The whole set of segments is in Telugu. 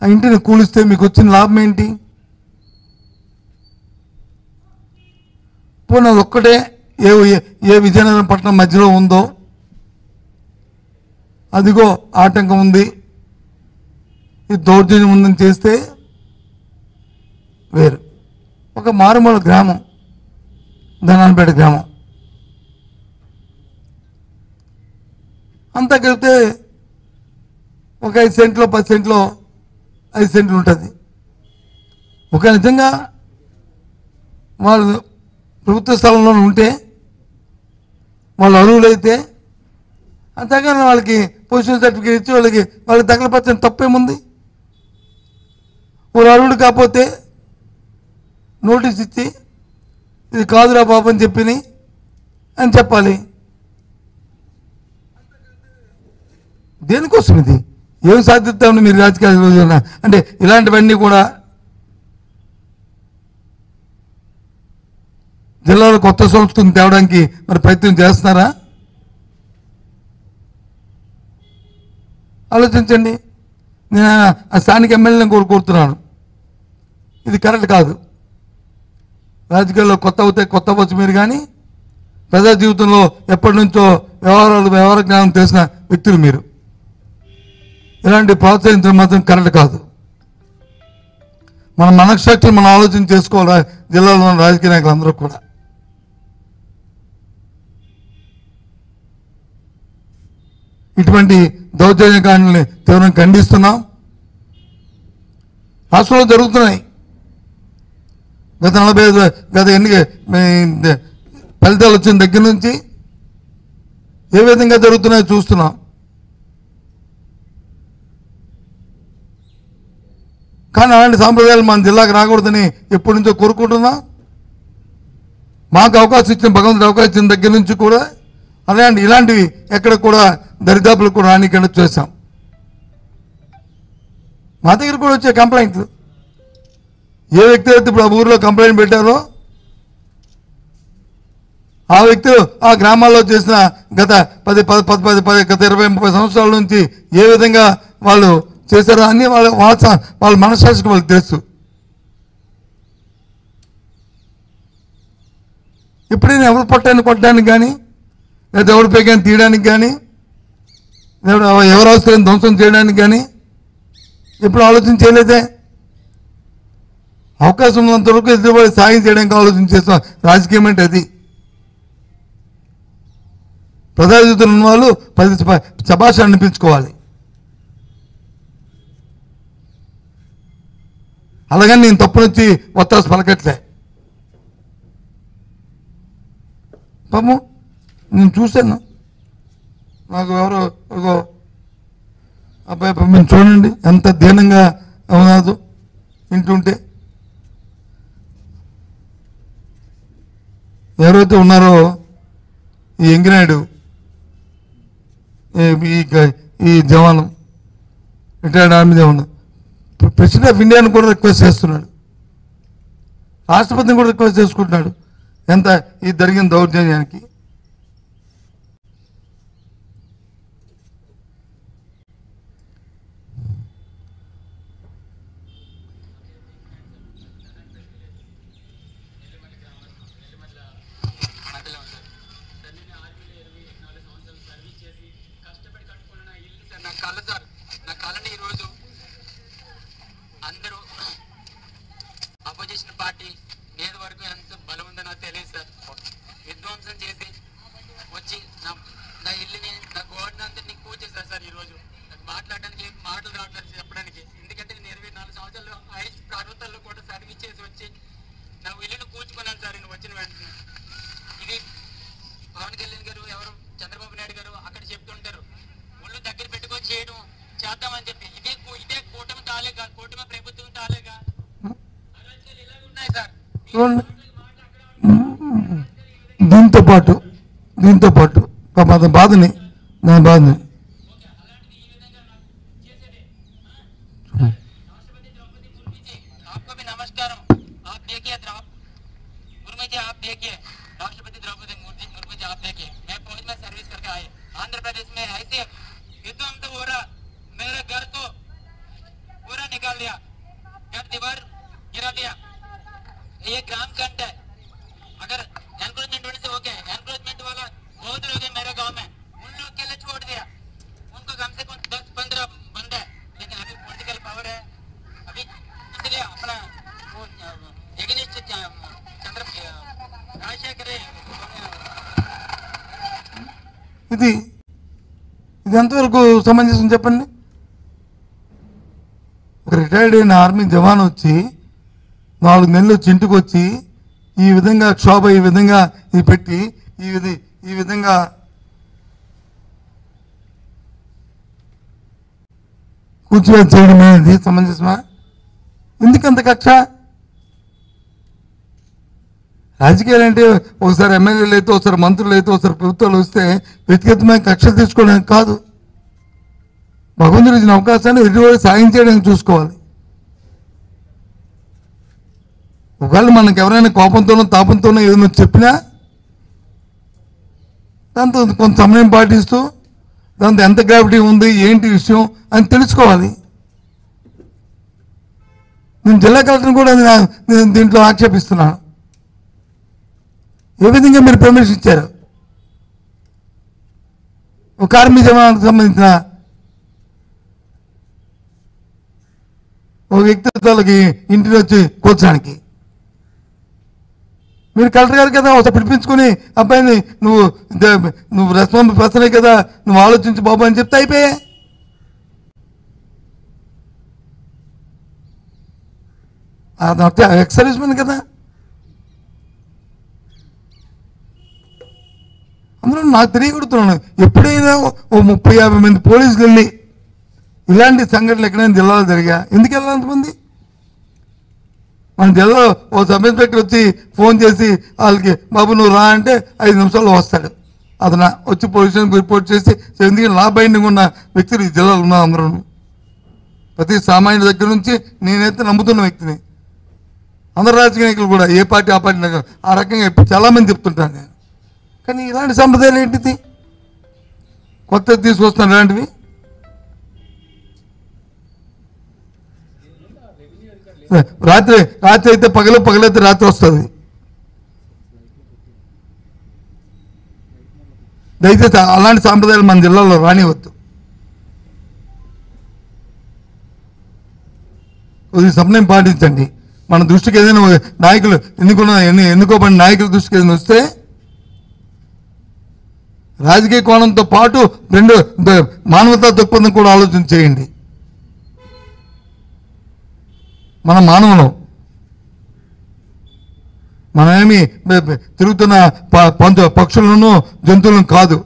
ఆ ఇంటిని కూలిస్తే మీకు వచ్చిన లాభం ఏంటి? పోనీ అది ఒక్కటే ఏ విజయనగరం పట్టణం మధ్యలో ఉందో అదిగో ఆటంకం ఉంది, ఇది దౌర్జన్యం ఉందని చేస్తే వేరు. ఒక మారుమూల గ్రామం, ధనాన్పేట గ్రామం, అంతా కలిపితే ఒక 5 సెంట్లో 10 సెంట్లో 5 సెంట్లు ఉంటుంది. ఒక నిజంగా వాళ్ళు ప్రభుత్వ స్థలంలో ఉంటే వాళ్ళు అర్హులైతే అంతేగాని వాళ్ళకి పొజిషన్ సర్టిఫికేట్ ఇచ్చి వాళ్ళకి తగలపరచని తప్పేముంది? వాళ్ళు అర్హుడు కాకపోతే నోటీస్ ఇచ్చి ఇది కాదురా బాబు అని అని చెప్పాలి. దేనికోసం ఇది? ఏం సాధిస్తామని మీరు రాజకీయాలు అంటే ఇలాంటివన్నీ కూడా జిల్లాలో కొత్త సంస్కృతిని తేవడానికి మరి ప్రయత్నం చేస్తున్నారా? ఆలోచించండి. నేను ఆ స్థానిక ఎమ్మెల్యేని కోరుతున్నాను, ఇది కరెక్ట్ కాదు. రాజకీయాల్లో కొత్త అవుతాయి, కొత్త అవ్వచ్చు మీరు, కానీ ప్రజా జీవితంలో ఎప్పటి నుంచో వ్యవహార జ్ఞానం తెలిసిన వ్యక్తులు మీరు. ఇలాంటి ప్రోత్సహించడం మాత్రం కరెక్ట్ కాదు. మన మనశ్శక్తులు మనం ఆలోచన చేసుకోవాలి. జిల్లాలో ఉన్న రాజకీయ నాయకులు అందరూ కూడా ఇటువంటి దౌర్జన్యకాండల్ని తీవ్రంగా ఖండిస్తున్నాం. రాష్ట్రంలో జరుగుతున్నాయి. గత ఎన్నిక ఫలితాలు వచ్చిన దగ్గర నుంచి ఏ విధంగా జరుగుతున్నాయో చూస్తున్నాం. కానీ అలాంటి సాంప్రదాయాలు మన జిల్లాకు రాకూడదని ఎప్పటి నుంచో కోరుకుంటున్నాం. మాకు అవకాశం ఇచ్చిన భగవంతుడు అవకాశం ఇచ్చిన దగ్గర నుంచి కూడా ఇలాంటివి ఎక్కడ కూడా దరిదాపులు కూడా రానికుండా చేశాం. మా దగ్గర కూడా వచ్చే కంప్లైంట్లు, ఏ వ్యక్తి అయితే ఇప్పుడు ఆ ఊరిలో కంప్లైంట్ పెట్టారో ఆ వ్యక్తులు ఆ గ్రామాల్లో చేసిన గత 20-30 సంవత్సరాల నుంచి ఏ విధంగా వాళ్ళు చేశారో అన్నీ వాళ్ళ మనస్సాక్షికి వాళ్ళకి తెలుసు. ఎప్పుడైనా ఎవరు పొట్టాన్ని కొట్టడానికి కానీ లేదా ఎవరి పేకాన్ని తీయడానికి కానీ ఎవరు అవసరం ధ్వంసం చేయడానికి కానీ ఎప్పుడు ఆలోచన చేయలేదే. అవకాశం ఉన్నంత వరకు ఎదురుబడి సాయం చేయడానికి ఆలోచన చేస్తాం. రాజకీయం అంటే అది. ప్రజా జీవితంలో ఉన్న వాళ్ళు 10 శభాష అనిపించుకోవాలి. అలాగని నేను తప్పునొచ్చి ఒత్తాసు పలకట్లే. పాము నేను చూశాను, నాకు ఎవరో అబ్బాయి మీరు చూడండి ఎంత దీనంగా ఉన్నాదు వింటుంటే. ఎవరైతే ఉన్నారో ఈ ఎంగినాయుడు, ఈ జవాను, రిటైర్డ్ ఆర్మీ జవాను, ప్రెసిడెంట్ ఆఫ్ ఇండియాని కూడా రిక్వెస్ట్ చేస్తున్నాడు, రాష్ట్రపతిని కూడా రిక్వెస్ట్ చేసుకుంటున్నాడు ఎంత ఈ జరిగిన దౌర్జన్యానికి. నా కళని ఈరోజు అందరూ అపోజిషన్ పార్టీ మీద వరకు ఎంత బలం ఉందో నాకు తెలియదు సార్. విధ్వంసం చేసి వచ్చి నా ఇల్లుని, నా గోడని అందరినీ కూర్చేశారు సార్. ఈరోజు నాకు మాట్లాడడానికి మాటలు రావట్లేదు చెప్పడానికి. ఎందుకంటే నేను 24 సంవత్సరాలు ఐస్ ప్రభుత్వాల్లో కూడా సర్వీస్ చేసి వచ్చి నా ఇల్లుని కూర్చుకున్నాను సార్. నేను వచ్చిన వెంటనే ఇది పవన్ కళ్యాణ్ గారు, ఎవరు చంద్రబాబు నాయుడు గారు అక్కడ చెప్తుంటారు ఒళ్ళు దగ్గర పెట్టుకొని చేయడం చేద్దామని చెప్పి. ఇదే కూటమి తాలేగా, కూటమి ప్రభుత్వం తాలేగా ఇలా ఉన్నాయి సార్. దీంతో పాటు బాధని నా బాధని आपको भी नमस्कार. आप देखिए मुर्मू जी, आप देखिए राष्ट्रपति द्रौपदी मुर्मू जी, आप देखिए मैं फौज में सर्विस करके आए आंध्र प्रदेश में. ऐसे विध्वंस हो रहा, मेरे घर को पूरा निकाल निकाल दिया, घर दीवार गिरा दिया। ये ग्राम कंट है। अगर एनक्रोचमेंट होने से हो गया, एनक्रोचमेंट वाला बहुत लोग हैं मेरे गांव में, उन लोग के लिए छोड़ दिया। उनको कम से कम 10-15 बंदे हैं, लेकिन अभी पॉलिटिकल पावर है अभी, इसलिए अपना वो एग्निस्ट चंद्र राजशेखर ఇది ఎంతవరకు సమంజసం చెప్పండి? ఒక రిటైర్డ్ అయిన ఆర్మీ జవాన్ వచ్చి 4 నెలలు వచ్చి ఇంటికి వచ్చి ఈ విధంగా క్షోభ, ఈ విధంగా ఇది పెట్టి ఈ విధంగా కూర్చోవేసి చేయడం అనేది సమంజసమా? ఎందుకంత కక్ష? రాజకీయాలు అంటే ఒకసారి ఎమ్మెల్యేలు అయితే, ఒకసారి మంత్రులు అయితే, ఒకసారి ప్రభుత్వాలు వస్తే వ్యక్తిగతమైన కక్షలు తీసుకోవడానికి కాదు. భగవంతుడు ఇచ్చిన అవకాశాన్ని ఎదుటివాడు సాయం చేయడానికి చూసుకోవాలి. ఒకవేళ మనకు ఎవరైనా కోపంతోనో తాపంతోనో ఏదైనా చెప్పినా దాంతో కొంత సమయం పాటిస్తూ దాంతో ఎంత గ్రావిటీ ఉంది, ఏంటి విషయం అని తెలుసుకోవాలి. నేను జిల్లా కలెక్టర్ని కూడా నేను దీంట్లో ఆక్షేపిస్తున్నాను. ఏ విధంగా మీరు పర్మిషన్ ఇచ్చారు? ఒక ఆర్మీ జవాన్కి సంబంధించిన ఒక వ్యక్తిత్వాలకి ఇంటిని వచ్చి కూర్చోడానికి మీరు కలెక్టర్ గారు కదా ఒకసారి పిలిపించుకుని అబ్బాయిని నువ్వు రెస్పాన్సిబుల్ పర్సనే కదా, నువ్వు ఆలోచించు బాబు అని చెప్తే అయిపోయా. అది ఎక్స్ సర్వీస్మెన్ కదా. అందులో నాకు తెలియకూడుతున్నాను, ఎప్పుడైనా ఓ 30-50 మంది పోలీసులు వెళ్ళి ఇలాంటి సంఘటనలు ఎక్కడైనా జిల్లాలో జరిగా? ఎందుకు వెళ్ళాలి అంతమంది? మన జిల్లాలో ఓ సబ్ ఇన్స్పెక్టర్ వచ్చి ఫోన్ చేసి వాళ్ళకి బాబు నువ్వు రా అంటే 5 నిమిషాల్లో వస్తాడు. అతను వచ్చి పోలీస్ స్టేషన్కి రిపోర్ట్ చేసి, ఎందుకంటే లా బైండింగ్ ఉన్న వ్యక్తులు ఈ జిల్లాలో ఉన్నారు అందరూ. ప్రతి సామాన్యుడి దగ్గర నుంచి నేనైతే నమ్ముతున్న వ్యక్తిని. అందరు రాజకీయ నాయకులు కూడా ఏ పార్టీ ఆ పార్టీ ఆ రకంగా చాలామంది చెప్తుంటాను నేను. కానీ ఇలాంటి సంప్రదాయాలు ఏంటిది? కొత్తది తీసుకొస్తాను ఇలాంటివి. రాత్రి అయితే పగలైతే రాత్రి వస్తుంది. దయచేసి అలాంటి సాంప్రదాయాలు మన జిల్లాలో రానివద్దు. కొద్దిగా సమయం పాటించండి. మన దృష్టికి ఏదైనా నాయకులు ఎన్నుకోబడిన నాయకుల దృష్టికి ఏదైనా వస్తే రాజకీయ కోణంతో పాటు మానవతా దృక్పథం కూడా ఆలోచన చేయండి. మన మానవులం, మనమేమి తిరుగుతున్న పక్షులను జంతువులను కాదు.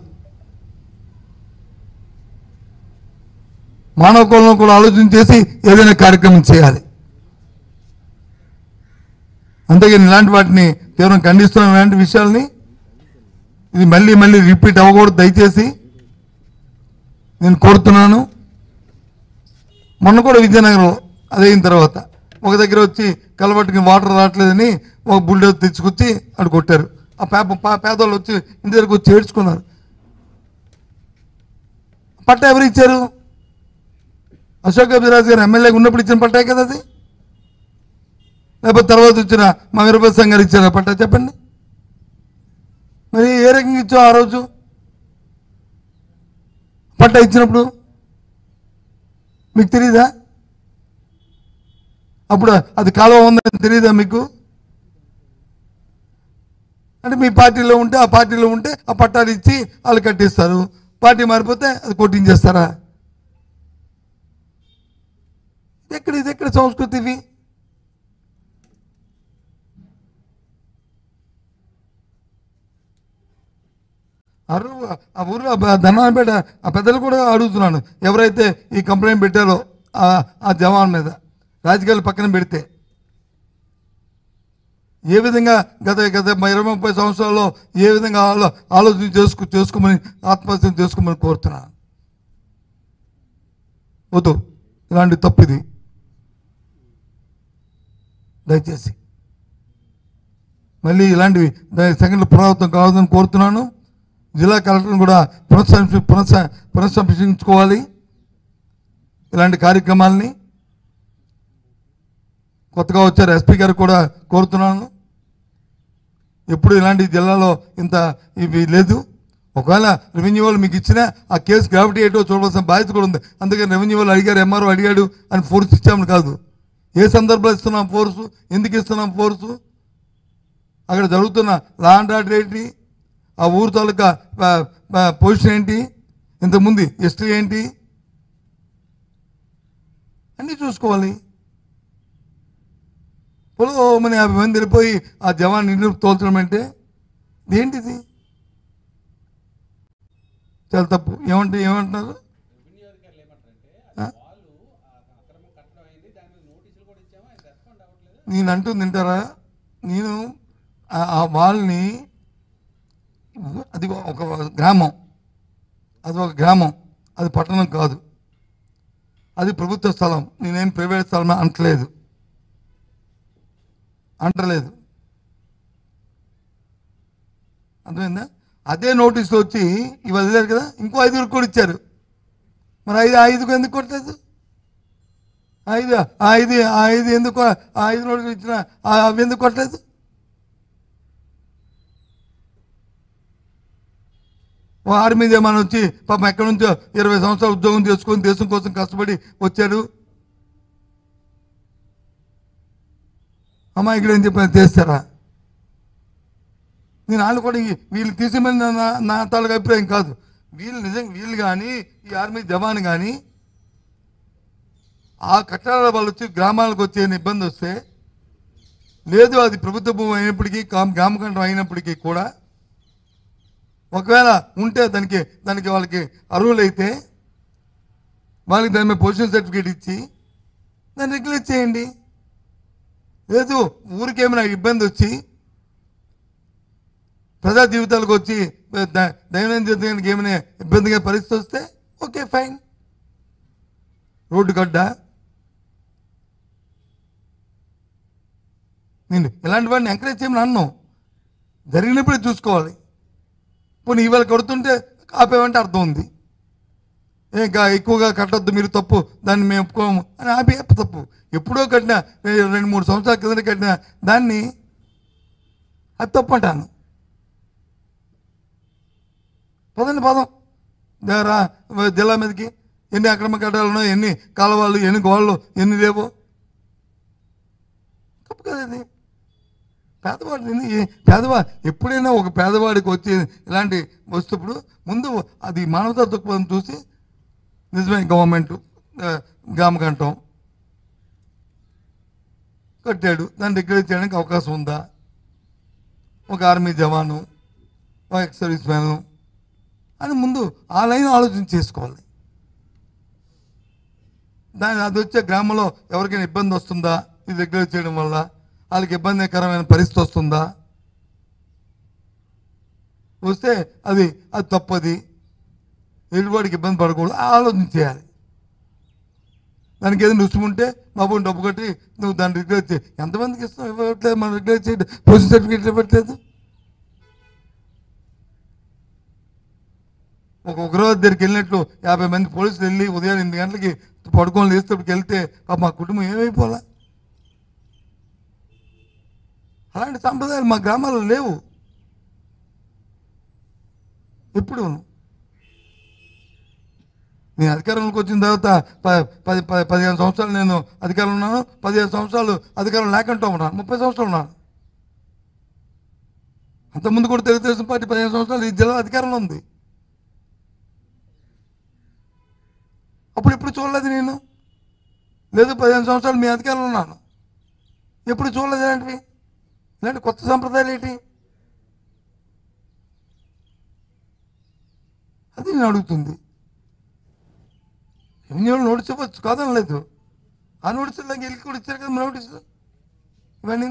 మానవ కోణంలో కూడా ఆలోచన చేసి ఏదైనా కార్యక్రమం చేయాలి. అంతేగాని ఇలాంటి వాటిని తీవ్రంగా ఖండిస్తున్నాం. ఇలాంటి విషయాల్ని ఇది మళ్ళీ రిపీట్ అవ్వకూడదు దయచేసి నేను కోరుతున్నాను. మొన్న కూడా విజయనగరం అదైన తర్వాత ఒక దగ్గర వచ్చి కలబట్టుకుని వాటర్ రావట్లేదని ఒక బుల్డోజర్ తెచ్చుకొచ్చి అక్కడ కొట్టారు. ఆ పేదవాళ్ళు వచ్చి ఇంటి దగ్గరకు వచ్చి ఏడ్చుకున్నారు. పట్టా ఎవరు ఇచ్చారు? అశోక్ అభిరాజ్ గారు ఎమ్మెల్యేగా ఉన్నప్పుడు ఇచ్చిన పట్టాయి కదా అది, లేకపోతే తర్వాత వచ్చిన మా వీరభద్రం గారు ఇచ్చారు పట్టా? చెప్పండి. మరి ఏ రకంగా ఇచ్చావు ఆ రోజు పట్టా ఇచ్చినప్పుడు? మీకు తెలీదా? అప్పుడు అది కాలువ ఉందని తెలియదా మీకు? అంటే మీ పార్టీలో ఉంటే ఆ పార్టీలో ఉంటే ఆ పట్టాలు ఇచ్చి వాళ్ళు కట్టిస్తారు, పార్టీ మారిపోతే అది కొట్టించేస్తారా? ఇది ఎక్కడ సంస్కృతి? ఇవి ఆ ఊర్లో ధనాపేట ఆ పెద్దలు కూడా అడుగుతున్నాను, ఎవరైతే ఈ కంప్లైంట్ పెట్టారో ఆ జవాన్ మీద రాజకీయాలు పక్కన పెడితే ఏ విధంగా గత 20-30 సంవత్సరాల్లో ఏ విధంగా ఆలోచన చేసుకోమని ఆత్మహత్య చేసుకోమని కోరుతున్నా. వద్దు, ఇలాంటి తప్పిది దయచేసి. మళ్ళీ ఇలాంటివి సంఘటనలు పునరావృతం కావద్దని కోరుతున్నాను. జిల్లా కలెక్టర్ని కూడా పునఃసంరక్షించుకోవాలి ఇలాంటి కార్యక్రమాలని. కొత్తగా వచ్చారు ఎస్పీ గారు కూడా కోరుతున్నాను, ఎప్పుడు ఇలాంటి జిల్లాలో ఇంత ఇవి లేదు. ఒకవేళ రెవెన్యూ వాళ్ళు మీకు ఇచ్చిన ఆ కేసు గ్రావిటీ ఏంటో చూడవలసిన బాధ్యత కూడా ఉంది. అందుకని రెవెన్యూ వాళ్ళు అడిగారు, ఎంఆర్ఓ అడిగాడు అని ఫోర్స్ ఇచ్చామని కాదు. ఏ సందర్భంలో ఇస్తున్నాం ఫోర్సు, ఎందుకు ఇస్తున్నాం ఫోర్సు? అక్కడ జరుగుతున్న లా అండ్ ఆర్డర్ ఏంటి, ఆ ఊరు తాలూకా పొజిషన్ ఏంటి, ఇంతకుముందు హిస్టరీ ఏంటి, అన్నీ చూసుకోవాలి. పొలం 50 మంది వెళ్ళిపోయి ఆ జవాన్ ఇల్లు తోల్చడం అంటే ఏంటిది? చాలా తప్పు. ఏమంటున్నారు? నేను అంటూ తింటారా? నేను ఆ వాళ్ళని, అది ఒక గ్రామం, అది పట్టణం కాదు, అది ప్రభుత్వ స్థలం. నేనేం ప్రైవేట్ స్థలం అంటలేదు. అర్థమైందా? అదే నోటీసులు వచ్చి ఇవాళ వెళ్ళారు కదా, ఇంకో 5 కూడా ఇచ్చారు. మరి 5 ఎందుకు కొట్టలేదు? 5 ఎందుకు 5 నోటీసులు ఇచ్చిన అవి ఎందుకు కొట్టలేదు? ఆర్మీ జవాన్ వచ్చి పాపం ఎక్కడి నుంచో 20 సంవత్సరాలు ఉద్యోగం చేసుకొని దేశం కోసం కష్టపడి వచ్చాడు. అమ్మాయికి ఏం చెప్పిన చేస్తారా? నేను వాళ్ళు కూడా వీళ్ళు తీసేమని నా తాలూకు అభిప్రాయం కాదు. వీళ్ళు కానీ ఈ ఆర్మీ జవాన్ కానీ ఆ కట్టడాల వాళ్ళు వచ్చి గ్రామాలకు వచ్చే ఇబ్బంది వస్తే, లేదు అది ప్రభుత్వ భూమి అయినప్పటికీ గ్రామకంఠం అయినప్పటికీ కూడా ఒకవేళ ఉంటే దానికి వాళ్ళకి అర్హులైతే వాళ్ళకి దాని మీద పొజిషన్ సర్టిఫికేట్ ఇచ్చి దాన్ని రెగ్యులేట్ చేయండి. లేదు ఊరికేమైనా ఇబ్బంది వచ్చి ప్రజా జీవితాలకు వచ్చి దైనందిన జీవితానికి ఏమైనా ఇబ్బందిగా పరిస్థితి వస్తే ఓకే ఫైన్. రోడ్డు గడ్డ నేను ఇలాంటి వాడిని ఎంకరేజ్ చేయమని అన్నాం. జరిగినప్పుడే చూసుకోవాలి. పోనీ ఇవాళ కొడుతుంటే ఆపేమంటే అర్థం ఉంది. ఇంకా ఎక్కువగా కట్టొద్దు మీరు, తప్పు, దాన్ని మేము ఒప్పుకోము అని ఆపే తప్పు. ఎప్పుడో కట్టిన 2-3 సంవత్సరాల కింద కట్టిన దాన్ని అది తప్పు అంటాను. పదం జిల్లా మీదకి ఎన్ని అక్రమ కట్టాలు ఉన్నాయో, ఎన్ని కాలువలు, ఎన్ని గోళ్ళు, ఎన్ని లేవో తప్పు కదా ఇది. పేదవాడు ఎప్పుడైనా ఒక పేదవాడికి వచ్చి ఇలాంటి వస్తుప్పుడు ముందు అది మానవతా దృక్పథం చూసి నిజమే గవర్నమెంట్ గ్రామకంఠం కట్టాడు, దాన్ని రెగ్యులేట్ చేయడానికి అవకాశం ఉందా? ఒక ఆర్మీ జవాను, ఒక ఎక్స్ సర్వీస్ మ్యాను అని ముందు ఆ లైన్ ఆలోచన చేసుకోవాలి. అది వచ్చే గ్రామంలో ఎవరికైనా ఇబ్బంది వస్తుందా ఇది రెగ్యులేట్ చేయడం వల్ల, వాళ్ళకి ఇబ్బందికరమైన పరిస్థితి వస్తుందా? వస్తే అది తప్పది, ఎదుటివాడికి ఇబ్బంది పడకూడదు ఆలోచన చేయాలి. దానికి ఏదైనా రుసుము ఉంటే బాబు డబ్బు కట్టి నువ్వు దాన్ని రెగ్యులేట్ చేయి. ఎంతమందికి ఇస్తావు? ఇవ్వట్లేదు. మనం రెగ్యులేట్ చేయండి, పొజిషన్ సర్టిఫికేట్ ఇవ్వట్లేదు. ఒక ఉగ్రవాది దగ్గరికి వెళ్ళినట్లు 50 మంది పోలీసులు వెళ్ళి ఉదయం 8 గంటలకి పడుకొని లేసేటప్పటికి వెళ్తే మా కుటుంబం ఏమైపోలే. అలాంటి సంప్రదాయాలు మా గ్రామాల్లో లేవు. ఎప్పుడు నేను అధికారంలోకి వచ్చిన తర్వాత 15 సంవత్సరాలు నేను అధికారంలో ఉన్నాను. 15 సంవత్సరాలు అధికారం లేకుండా ఉన్నాను. 30 సంవత్సరాలు ఉన్నాను. అంతకుముందు కూడా తెలుగుదేశం పార్టీ 15 సంవత్సరాలు ఈ జిల్లా అధికారంలో ఉంది. అప్పుడు ఎప్పుడు చూడలేదు నేను. లేదు 15 సంవత్సరాలు మీ అధికారంలో ఉన్నాను, ఎప్పుడు చూడలేదు. ఇలాంటి కొత్త సంప్రదాయాలు ఏంటి? అది నేను అడుగుతుంది. రెవెన్యూ నోటీస్ ఇవ్వచ్చు కాదని లేదు. ఆ నోటీసులు ఇల్లు కూడా ఇచ్చారు కదా నోటీసులు. ఇవన్నీ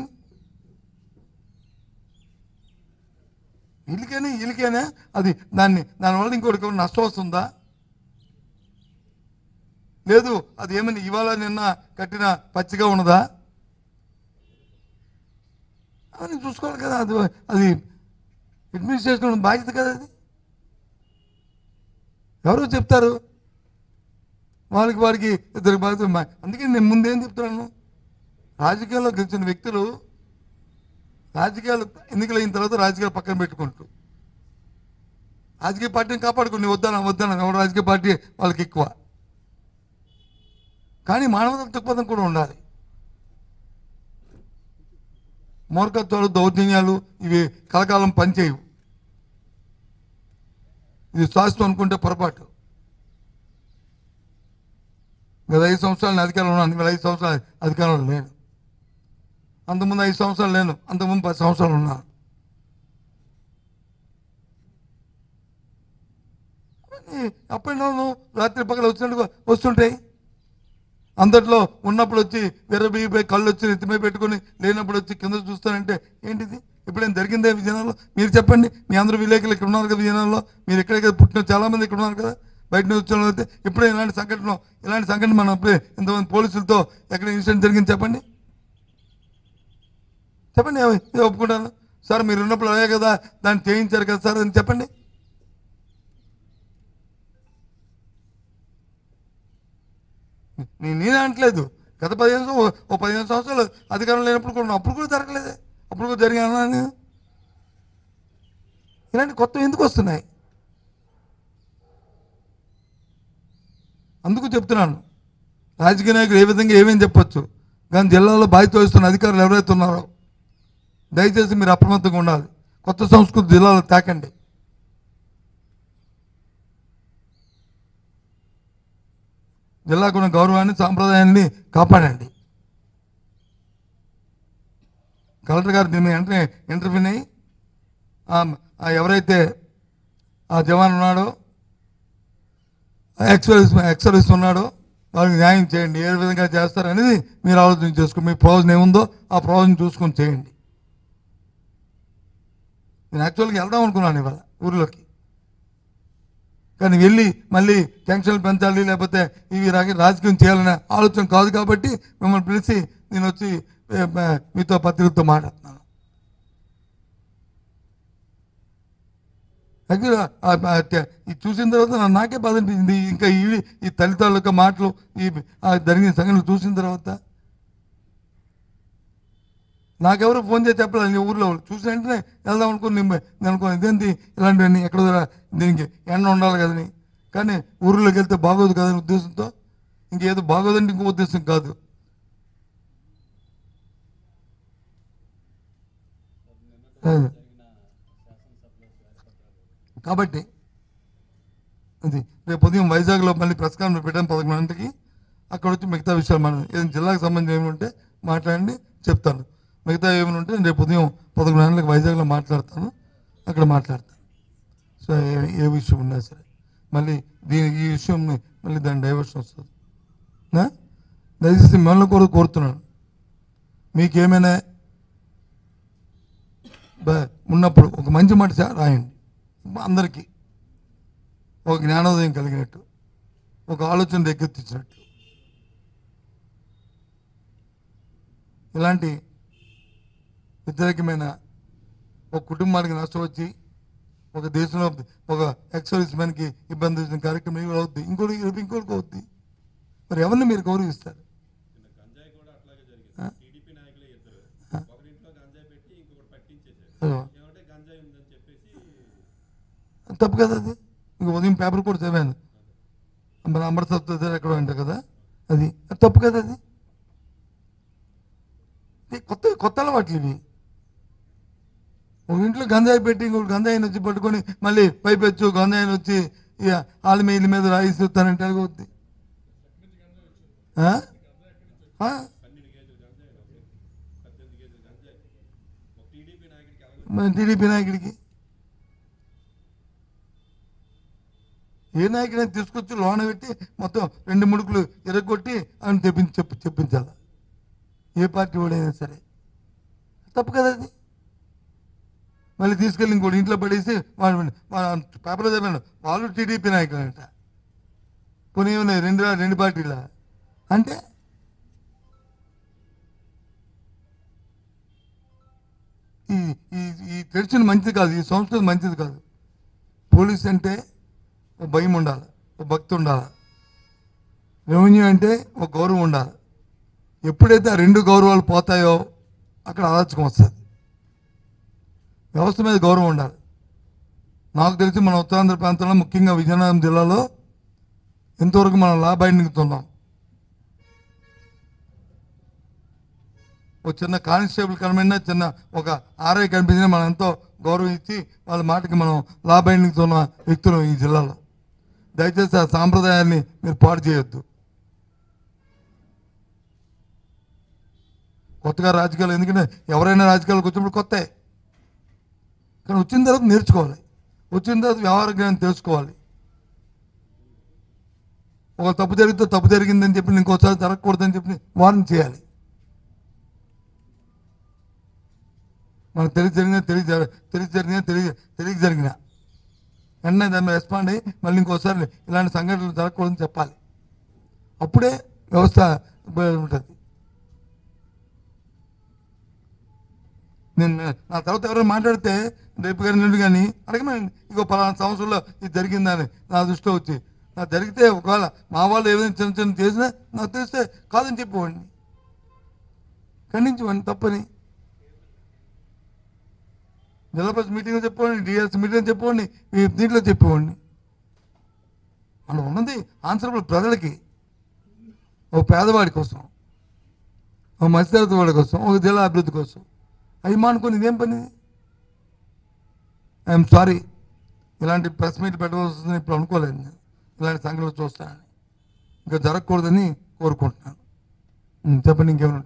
ఇల్లుకైనా అది దానివల్ల ఇంకోటి నష్టం వస్తుందా? లేదు అది ఏమని ఇవాళ నిన్న కట్టిన పచ్చిగా ఉన్నదా అని చూసుకోవాలి కదా. అది అడ్మినిస్ట్రేషన్ బాధ్యత కదా. అది ఎవరో చెప్తారు, వాడికి ఇద్దరికి బాధ్యత. అందుకే నేను ముందేం చెప్తున్నాను, రాజకీయాల్లో గెలిచిన వ్యక్తులు రాజకీయాలు ఎన్నికలు అయిన తర్వాత రాజకీయాలు పక్కన పెట్టుకుంటూ రాజకీయ పార్టీని కాపాడుకుని వద్దాను ఎవరు రాజకీయ పార్టీ వాళ్ళకి ఎక్కువ. కానీ మానవత దృక్పథం కూడా ఉండాలి. మూర్ఖత్వాలు దౌర్జన్యాలు ఇవి కలకాలం పనిచేయవు. ఇది శాస్త్రం అనుకుంటే పొరపాటు. గత 5 సంవత్సరాలు అధికారంలో ఉన్నాను, 5 సంవత్సరాలు అధికారంలో లేను. అంతకుముందు 5 సంవత్సరాలు లేను, అంతకుముందు 10 సంవత్సరాలు ఉన్నాను. అప్పుడు రాత్రి పక్కన వచ్చినట్టుగా వస్తుంటాయి. అందట్లో ఉన్నప్పుడు వచ్చి వెర్రబిగిపోయి కళ్ళు వచ్చి నెత్తిమీ పెట్టుకుని లేనప్పుడు వచ్చి కింద చూస్తానంటే ఏంటిది? ఎప్పుడైనా జరిగిందే విజయనగరంలో? మీరు చెప్పండి. మీ అందరూ విలేకరులు ఇక్కడ ఉన్నారు కదా విజయనగరంలో, మీరు ఎక్కడెక్కడ పుట్టిన చాలామంది ఇక్కడ ఉన్నారు కదా, బయట నుంచి వచ్చిన అయితే ఎప్పుడైనా ఇలాంటి సంఘటన మనం అప్పుడే ఇంతమంది పోలీసులతో ఎక్కడ ఇన్సిడెంట్ జరిగింది చెప్పండి. ఇది ఒప్పుకుంటాను సార్, మీరు ఉన్నప్పుడు అదే కదా దాన్ని చేయించారు కదా సార్ అని చెప్పండి. నేనే అనట్లేదు. గత 15 సంవత్సరాలు అధికారం లేనప్పుడు కూడా అప్పుడు కూడా జరగలేదే, అప్పుడు కూడా జరిగాను నేను. ఇలాంటి కొత్త ఎందుకు వస్తున్నాయి? అందుకు చెప్తున్నాను, రాజకీయ నాయకులు ఏ విధంగా ఏమేమి చెప్పొచ్చు, కానీ జిల్లాలో బాధ్యత వహిస్తున్న అధికారులు ఎవరైతే ఉన్నారో దయచేసి మీరు అప్రమత్తంగా ఉండాలి. కొత్త సంస్కృతి జిల్లాలో తాకండి. జిల్లాకున్న గౌరవాన్ని సాంప్రదాయాన్ని కాపాడండి. కలెక్టర్ గారు దీన్ని వెంటనే ఇంటర్వ్యూని ఎవరైతే ఆ జవాన్ ఉన్నాడో ఎక్సర్వీస్ ఉన్నాడో వాళ్ళకి న్యాయం చేయండి. ఏ విధంగా చేస్తారనేది మీరు ఆలోచన చేసుకుని మీ ప్రయోజనం ఏముందో ఆ ప్రయోజనం చూసుకొని చేయండి. నేను యాక్చువల్గా వెళ్దాం అనుకున్నాను ఇవాళ ఊరిలోకి, కానీ వెళ్ళి మళ్ళీ టెన్షన్లు పెంచాలి లేకపోతే ఇవి రాజకీయం చేయాలనే ఆలోచన కాదు. కాబట్టి మిమ్మల్ని పిలిచి నేను వచ్చి మీతో పత్రికతో మాట్లాడుతున్నాను. ఇది చూసిన తర్వాత నాకే బాధ అనిపించింది. ఇంకా ఈ తల్లిదండ్రుల యొక్క మాటలు జరిగిన సంఘటనలు చూసిన తర్వాత నాకెవరు ఫోన్ చేసి చెప్పలేదు. నేను ఊర్లో చూసిన వెంటనే వెళ్దాం అనుకుని నేను అనుకున్నాను ఇదేంటి ఇలాంటివన్నీ ఎక్కడ దీనికి ఎండ ఉండాలి కదని. కానీ ఊర్లోకి వెళ్తే బాగోదు కదని ఉద్దేశంతో, ఇంకేదో బాగోదంటే ఇంకో ఉద్దేశం కాదు. కాబట్టి అది రేపు ఉదయం వైజాగ్లో మళ్ళీ ప్రెస్ కాన్ఫరెన్స్ పెట్టాను 11 గంటలకి. అక్కడ వచ్చి మిగతా విషయాలు మనం ఏదైనా జిల్లాకు సంబంధించి ఏమి ఉంటే మాట్లాడండి, చెప్తాను. మిగతా ఏమైనా ఉంటే రేపు ఉదయం 11 గంటలకు వైజాగ్లో మాట్లాడతాను, అక్కడ మాట్లాడతాను. సో ఏ విషయం ఉన్నా సరే మళ్ళీ ఈ విషయం మళ్ళీ దాని డైవర్షన్ వస్తుంది. దయచేసి మిమ్మల్ని కూడా కోరుతున్నాను, మీకేమైనా ఉన్నప్పుడు ఒక మంచి మాట రాయండి. అందరికీ ఒక జ్ఞానోదయం కలిగినట్టు, ఒక ఆలోచన రేకెత్తించినట్టు. ఇలాంటి వ్యతిరేకమైన ఒక కుటుంబానికి నష్టం వచ్చి ఒక దేశంలో ఒక ఎక్సర్వీస్ మ్యాన్కి ఇబ్బంది వచ్చిన కార్యక్రమం ఇవి అవుద్ది, ఇంకోటికి అవుద్ది. మరి ఎవరిని మీరు గౌరవిస్తారు? తప్పు కదా అది. ఇంక ఉదయం పేపర్ కూడా చదివాను, మన అమృతసర్ దగ్గర ఎక్కడో అంటారు కదా, అది తప్పు కదా. అది కొత్త అలవాట్లు ఇవి. ఒక ఇంట్లో గంజాయి పెట్టి ఇంకొక గంజాయిని వచ్చి పట్టుకొని మళ్ళీ పైపెచ్చు గంజాయిని వచ్చి ఇక వాళ్ళ ఇళ్ళ మీద రాయిస్తానంటే అవుద్ది. టీడీపీ నాయకుడికి ఏ నాయకుడైనా తీసుకొచ్చి లోన పెట్టి మొత్తం 2 ముడుకులు ఎరగొట్టి అని చెప్పించాలి. ఏ పార్టీ వాడైనా సరే తప్పు కదా అది. మళ్ళీ తీసుకెళ్ళి ఇంకోటి ఇంట్లో పడేసి వాళ్ళు పేపర్లో చదివాను వాళ్ళు టీడీపీ నాయకులు అంట. కొన్ని ఉన్నాయి 2 పార్టీలా అంటే ఈ ట్రెడిషన్ మంచిది కాదు, ఈ సంస్కృతి మంచిది కాదు. పోలీస్ అంటే ఒక భయం ఉండాలి, ఒక భక్తి ఉండాలి. రెవెన్యూ అంటే ఒక గౌరవం ఉండాలి. ఎప్పుడైతే ఆ రెండు గౌరవాలు పోతాయో అక్కడ అరాచకం వస్తుంది. వ్యవస్థ మీద గౌరవం ఉండాలి. నాకు తెలిసి మన ఉత్తరాంధ్ర ప్రాంతంలో ముఖ్యంగా విజయనగరం జిల్లాలో ఇంతవరకు మనం లా బైండింగ్తో ఉన్నాం. ఒక చిన్న కానిస్టేబుల్ కనిపించినా, చిన్న ఒక ఆర్ఐ కనిపించినా మనం ఎంతో గౌరవం ఇచ్చి వాళ్ళ మాటకి మనం లా బైండింగ్తో ఉన్న వ్యక్తులు ఈ జిల్లాలో. దయచేసి ఆ సాంప్రదాయాన్ని మీరు పాడు చేయొద్దు. కొత్తగా రాజకీయాలు, ఎందుకంటే ఎవరైనా రాజకీయాలకు వచ్చినప్పుడు కొత్త, కానీ వచ్చిన తర్వాత నేర్చుకోవాలి. వచ్చిన తర్వాత వ్యవహార జ్ఞానం తెలుసుకోవాలి. ఒక తప్పు జరిగితే తప్పు జరిగిందని చెప్పి ఇంకోసారి జరగకూడదని చెప్పి వార్న్ చేయాలి. మనకు తెలిసి జరిగిన వెంటనే దాన్ని రెస్పాండ్ అయ్యి మళ్ళీ ఇంకోసారి ఇలాంటి సంఘటనలు జరగకూడదని చెప్పాలి. అప్పుడే వ్యవస్థ ఉంటుంది. నేను నా తర్వాత ఎవరైనా మాట్లాడితే రేపు కానీ నుండి కానీ అడగమండి, ఇంకో 10 సంవత్సరంలో ఇది జరిగిందని నా దృష్టిలో వచ్చి నాకు జరిగితే ఒకవేళ మా వాళ్ళు ఏదైనా చిన్న చిన్న చేసినా నాకు తెలిస్తే కాదని చెప్పేవాడిని, ఖండించేవాడిని. తప్పని జిల్లా పరిషత్ మీటింగ్లో చెప్పేవాడిని, డిఎస్ మీటింగ్లో చెప్పేవాడిని, దీంట్లో చెప్పేవాడిని. మనం ఉన్నది ఆన్సరబుల్ ప్రజలకి, ఒక పేదవాడి కోసం, ఒక మధ్యతరగతి వాడి కోసం, ఒక జిల్లా అభివృద్ధి కోసం. అవి మానుకొని ఇదేం పని? ఐఎమ్ సారీ, ఇలాంటి ప్రెస్ మీట్ పెట్టవలసి వస్తుందని ఇప్పుడు అనుకోలేదు. నేను ఇలాంటి సంఘటనలు చూస్తానని, ఇంకా జరగకూడదని కోరుకుంటున్నాను. చెప్పండి, ఇంకేమైనా